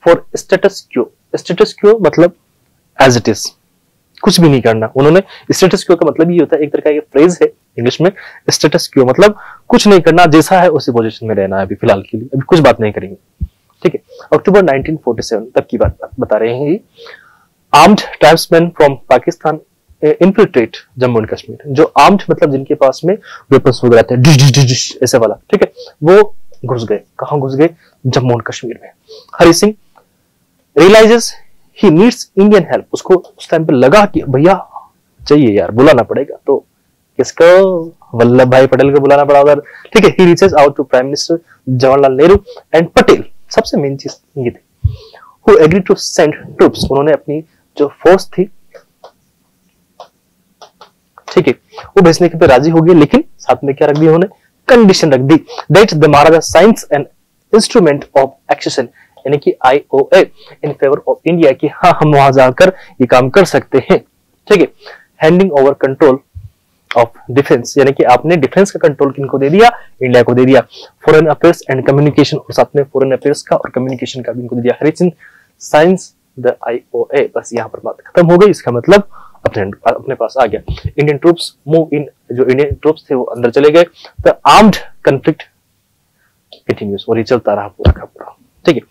for status quo. Status quo मतलब as it is, कुछ भी नहीं करना। उन्होंने स्टेटस क्यो का मतलब ये होता है, एक तरह का ये फ्रेज है इंग्लिश में, स्टेटस क्यो मतलब कुछ नहीं करना, जैसा है उसी पोजीशन में रहना है अभी फिलहाल के लिए, अभी कुछ बात नहीं करेंगे, ठीक है। अक्टूबर 1947 तक की बात बता रहे हैं। Armed tribesman from Pakistan infiltrate Jammu and Kashmir. जो आर्म्ड मतलब जिनके पास में वेपन्स वगैरह थे, डिश डिश डिश डिश ऐसे वाला, ठीक है, वो घुस गए। कहां घुस गए? जम्मू एंड कश्मीर में। Hari Singh realises he needs Indian help. उसको उस टाइम पे लगा कि भैया चाहिए यार, बुलाना पड़ेगा। तो किसको? वल्लभ भाई पटेल को बुलाना पड़ा उधर, ठीक है। He reaches out to prime minister Jawaharlal Nehru and Patel. सबसे मेन चीज ये थी, who agree to send troops. उन्होंने अपनी जो फोर्स थी, ठीक है, वो भेजने के पे राजी हो गए, लेकिन साथ में क्या रख दी उन्होंने? कंडीशन रख दी, that the maharaja signs an instrument of accession, यानी कि IOA in favour of India, कि हाँ हम वहां जाकर ये काम कर सकते हैं, ठीक है। Handing over control of defence, यानी कि आपने डिफेंस का कंट्रोल किनको दे दिया? इंडिया को दे दिया। फॉरेन अफेयर्स एंड कम्युनिकेशन, और साथ में फॉरेन अफेयर्स का और कम्युनिकेशन का भी इनको दे दिया। Hari Singh science the IOA। बस यहाँ पर बात खत्म हो गई। इसका मतलब अपने पास आ गया। इंडियन ट्रूप्स मूव इन, जो इंडियन ट्रूप्स थे वो अंदर चले गए। द आर्म्ड कंफ्लिक्ट कंटिन्यूस, और ये चलता रहा पूरा का पूरा, ठीक है।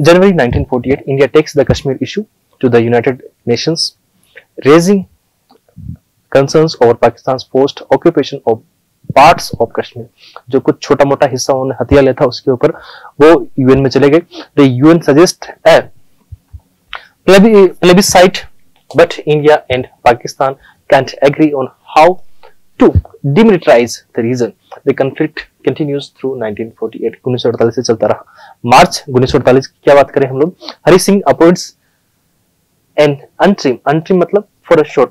January 1948, India takes the Kashmir issue to the United Nations, raising concerns over Pakistan's forced occupation of parts of Kashmir. जो कुछ छोटा मोटा हिस्सा उन्होंने हथिया लिया था उसके ऊपर, वो UN में चले गए। The UN suggests a plebiscite, but India and Pakistan can't agree on how to demilitarize the region. The conflict continues through 1948. 1948 से चलता रहा। मार्च 1948 की क्या बात करें हम लोग? हरि सिंह अपॉइंट्स एन अंतरिम मतलब for a short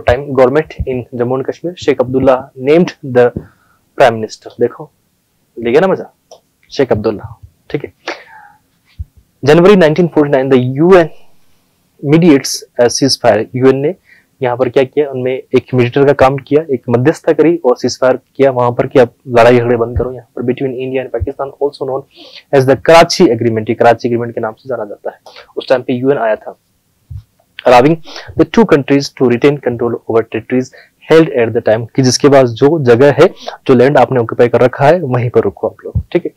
time government in Jammu and Kashmir. Sheikh Abdullah named the prime minister. देखो ले गया ना मजा, शेख अब्दुल्ला, ठीक है। January 1949 the UN mediates cease fire. UN ने यहाँ पर क्या किया? उनमें एक मीडिएटर का काम किया, एक मध्यस्थता करी और सीज फायर किया वहां पर कि आप लड़ाई झगड़े बंद करो यहाँ पर, between India and Pakistan, also known as the Karachi agreement. Karachi agreement के नाम से जाना जाता है। उस टाइम पे यूएन आया था, allowing the two countries to retain control over territories held at the time, कि जिसके पास जो जगह है, जो लैंड आपने ऑक्यूपाई कर रखा है, वहीं पर रुको आप लोग, ठीक है।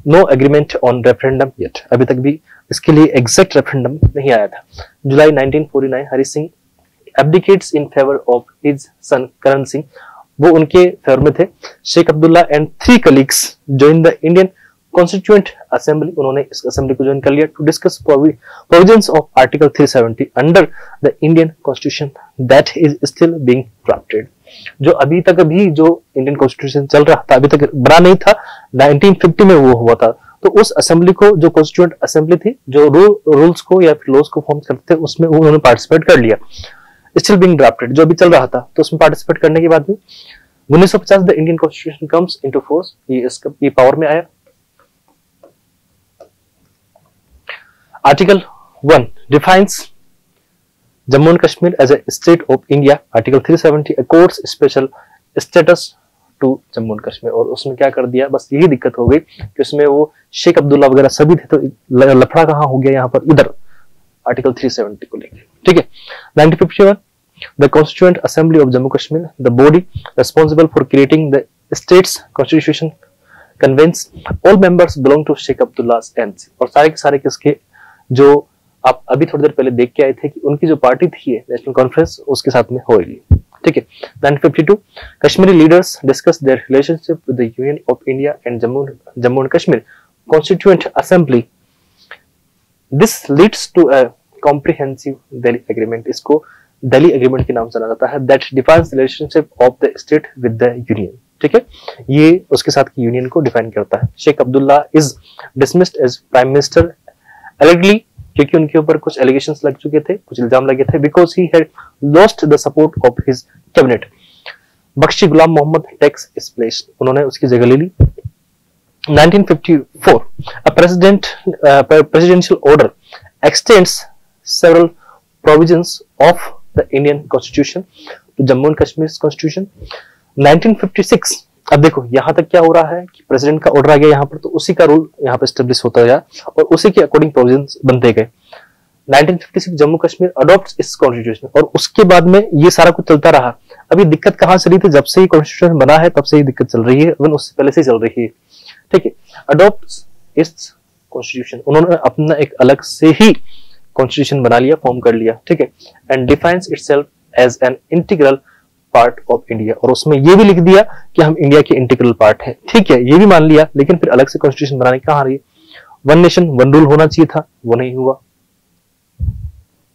No agreement on referendum yet, अभी तक भी इसके लिए एग्जैक्ट रेफरेंडम नहीं आया था। जुलाई 1949 Hari Singh abdicates in favor of his son Karan Singh, वो उनके फेवर में थे। Sheikh Abdullah and 3 colleagues joined the Indian Constituent Assembly, उन्होंने इस असेंबली को ज्वाइन कर लिया to discuss provisions of article 370 under the Indian constitution that is still being drafted. जो अभी तक भी जो इंडियन कॉन्स्टिट्यूशन चल रहा था, अभी तक बना नहीं था, 1950 में वो हुआ था। तो उस असेंबली को, जो कॉन्स्टिट्यूएंट असेंबली थी, जो रूल्स को या फिर लॉज को फॉर्म करते थे, उसमें उन्होंने पार्टिसिपेट कर लिया। स्टिल बीइंग ड्राफ्टेड जो अभी चल रहा था, तो उसमें पार्टिसिपेट करने के बाद में 1950 the Indian constitution comes into force, ये पावर में आया। Article 1 defines Jammu and Kashmir as a state of India. Article 370 accords special status to Jammu and Kashmir. और उसमें क्या कर दिया, बस यही दिक्कत हो गई कि उसमें वो शेख अब्दुल्ला वगैरह सभी थे, तो लफड़ा कहां हो गया यहाँ पर, इधर आर्टिकल 370 को लेकर, ठीक है। 1951 the constituent assembly of Jammu Kashmir, the body responsible for creating the state's constitution, convenes all members belong to Sheikh Abdullah's NC. और सारे के सारे किसके, जो आप अभी थोड़ी देर पहले देख के आए थे कि उनकी जो पार्टी थी नेशनल कॉन्फ्रेंस, उसके साथ में होगी, ठीक है। 1952 Kashmiri leaders discuss their relationship with the union of India and Jammu and Kashmir constituent assembly. This leads to a comprehensive Delhi agreement. इसको दिल्ली एग्रीमेंट के नाम से जाना जाता है। That defines relationship of the state with the union, ठीक है। ये उसके साथ की यूनियन को डिफाइन करता है। Sheikh Abdullah is dismissed as prime minister illegally, क्योंकि उनके ऊपर कुछ एलिगेशंस लग चुके थे, कुछ इल्जाम लगे थे, because he had lost the support of his cabinet. Bakshi Ghulam Mohammad takes is placed, उन्होंने उसकी जगह ले ली। 1954 a presidential order extends several provisions of the Indian Constitution to Jammu and Kashmir's Constitution। 1956 अब देखो यहां तक क्या हो रहा है कि प्रेसिडेंट का ऑर्डर आ गया यहाँ पर, तो उसी का रूल यहाँ पर एस्टेब्लिश होता गया और उसी के अकॉर्डिंग प्रोविजंस बनते गए। 1956 जम्मू कश्मीर अडॉप्ट्स इस कॉन्स्टिट्यूशन, और उसके बाद में ये सारा कुछ चलता रहा। अभी दिक्कत कहां से रही थी, जब से ये कॉन्स्टिट्यूशन बना है तब से ये दिक्कत चल रही है, इवन उससे पहले से ही चल रही है। ठीक है, अडॉप्ट्स इस कॉन्स्टिट्यूशन, उन्होंने अपना एक अलग से ही कॉन्स्टिट्यूशन बना लिया, फॉर्म कर लिया। ठीक है, and defines itself as an integral part of India, और उसमें ये भी लिख दिया कि हम इंडिया के इंटीग्रल पार्ट है। ठीक है, ये भी मान लिया, लेकिन फिर अलग से कॉन्स्टिट्यूशन बनाने की कहां रही। वन नेशन वन रूल होना चाहिए था, वो नहीं हुआ।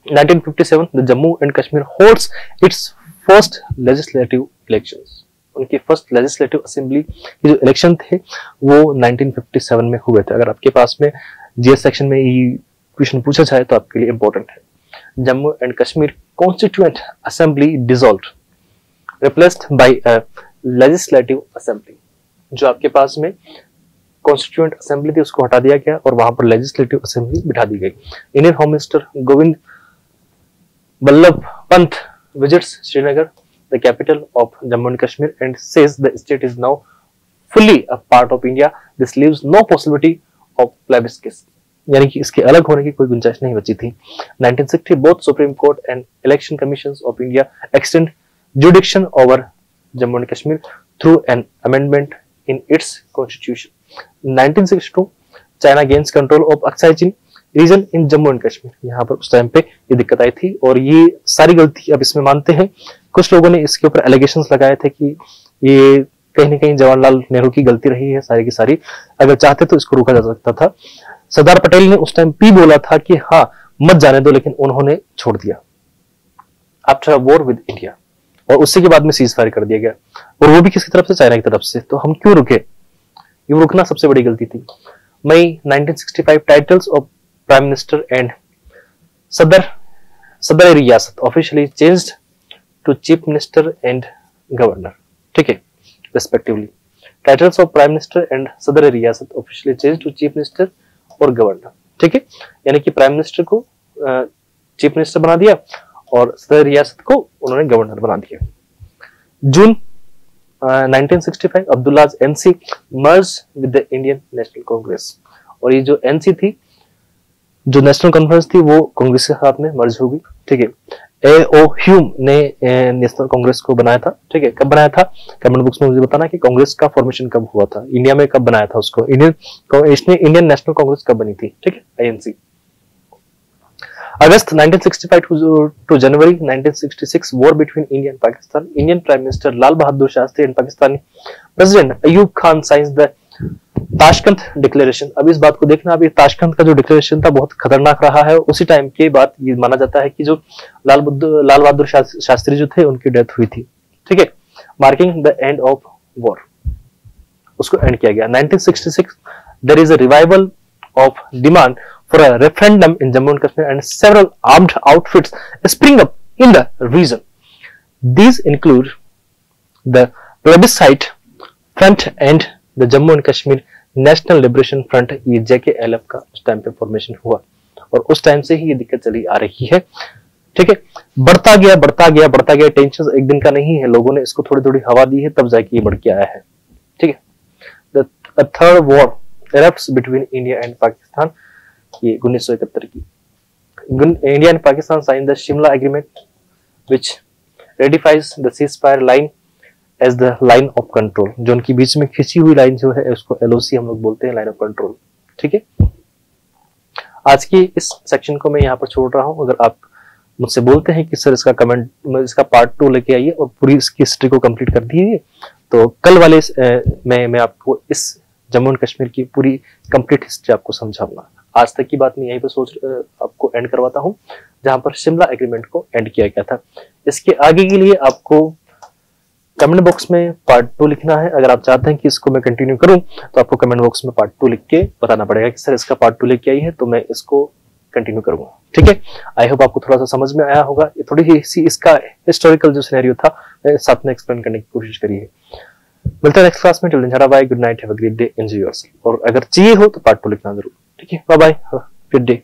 1957 the Jammu and Kashmir holds it's first legislative elections, उनकी फर्स्ट लेजिस्लेटिव असेंबली के जो इलेक्शन थे वो 1957 में हुए थे। अगर आपके पास में जीएस सेक्शन में ये क्वेश्चन पूछा जाए तो आपके लिए इंपॉर्टेंट है। Jammu and Kashmir constituent assembly dissolved, replaced by a legislative assembly, जो आपके पास में कॉन्स्टिट्यूएंट असेंबली थी उसको हटा दिया गया और वहां पर लेजिस्लेटिव असेंबली बिठा दी गई। Indian home minister Govind Ballabh Pant visits Srinagar, the capital of Jammu and Kashmir, and says the state is now fully a part of India. This leaves no possibility of plebiscite, यानी कि इसके अलग होने की कोई गुंजाइश नहीं बची थी। 1960 both Supreme Court and Election Commissions of India extend jurisdiction over Jammu and Kashmir through an amendment in its constitution। 1962 China gains control of Aksai Chin region in Jammu and Kashmir, यहाँ पर उस टाइम पे ये दिक्कत आई थी और ये सारी गलती अब इसमें मानते हैं। कुछ लोगों ने इसके ऊपर एलिगेशंस लगाए थे कि ये कहीं ना कहीं जवाहरलाल नेहरू की गलती रही है सारी की सारी, अगर चाहते तो इसको रोका जा सकता था। सरदार पटेल ने उस टाइम भी बोला था कि हाँ मत जाने दो, लेकिन उन्होंने छोड़ दिया after a war with India, और उसी के बाद में सीज फायर कर दिया गया, और वो भी किसकी तरफ से, चाइना की तरफ से। तो हम क्यों रुके, ये रुकना सबसे बड़ी गलती थी। May 1965 titles of prime minister and Sadar Riyasat officially changed to chief minister and governor. ठीक है, respectively titles of prime minister and Sadar Riyasat officially changed to chief minister और गवर्नर। ठीक है, यानी कि प्राइम मिनिस्टर को चीफ मिनिस्टर बना दिया और सदर रियासत को उन्होंने गवर्नर बना दिया। जून 1965 Abdullah NC merge with the Indian national Congress, और ये जो एनसी थी, जो नेशनल कॉन्फ्रेंस थी, वो कांग्रेस के साथ में मर्ज हो गई। ठीक है, ए.ओ. ह्यूम ने नेशनल कांग्रेस को बनाया था। ठीक है, कब बनाया था, कमेंट बॉक्स में मुझे बताना कि कांग्रेस का फॉर्मेशन कब हुआ था, इंडिया में कब बनाया था उसको, इंडियन नेशनल कांग्रेस कब बनी थी। ठीक है, INC. August 1965 to January 1966 war between India and Pakistan, Indian Prime Minister Lal Bahadur Shastri and Pakistani President Ayub Khan signs the Tashkent declaration. अब इस बात को देखना, अभी ताशकंद का जो डिक्लेरेशन था बहुत खतरनाक रहा है। उसी टाइम के बाद ये माना जाता है कि जो लाल बहादुर शास्त्री जो थे उनकी डेथ हुई थी। ठीक है, marking the end of war, उसको एंड किया गया। 1966 there is a revival of demand for a referendum in Jammu and Kashmir and several armed outfits spring up in the region. These include the plebiscite front and the Jammu and Kashmir national liberation front, ये JKLF का उस time पे formation हुआ, और उस time से ही ये दिक्कत चली आ रही है। ठीक है, बढ़ता गया टेंशन एक दिन का नहीं है, लोगों ने इसको थोड़ी थोड़ी हवा दी है, तब जाके ये बढ़ के आया है। ठीक है, the third war erupts between India and Pakistan, ये 1971 की। India and Pakistan sign the Shimla agreement which ratifies the ceasefire line as the line of control, जो उनकी बीच में खिंची हुई लाइन जो है उसको LOC हम लोग बोलते हैं, लाइन ऑफ कंट्रोल। ठीक है, आज की इस सेक्शन को मैं यहाँ पर छोड़ रहा हूँ। अगर आप मुझसे बोलते हैं कि सर इसका कमेंट, इसका पार्ट 2 लेके आइए और पूरी इसकी हिस्ट्री को कंप्लीट कर दीजिए, तो कल वाले मैं आपको इस जम्मू एंड कश्मीर की पूरी कंप्लीट हिस्ट्री आपको समझाऊंगा। आज तक की बात मैं यहीं पर आपको एंड करवाता हूँ, जहां पर शिमला एग्रीमेंट को एंड किया गया था। इसके आगे के लिए आपको कमेंट बॉक्स में पार्ट 2 लिखना है। अगर आप चाहते हैं कि इसको मैं कंटिन्यू करूं तो आपको कमेंट बॉक्स में पार्ट 2 लिख के बताना पड़ेगा कि सर इसका पार्ट 2 लेके आई है, तो मैं इसको कंटिन्यू करूंगा। ठीक है, आई होप आपको थोड़ा सा समझ में आया होगा। ये थोड़ी सी इसका हिस्टोरिकल जो सिनेरियो था साथ में एक्सप्लेन करने की कोशिश करी है। मिलता है नेक्स्ट क्लास में। Till then tata bye, good night, have a great day, enjoy yourself. और अगर चाहिए हो तो पार्ट 2 लिखना जरूर। ठीक है, बाय बाय, गुड डे।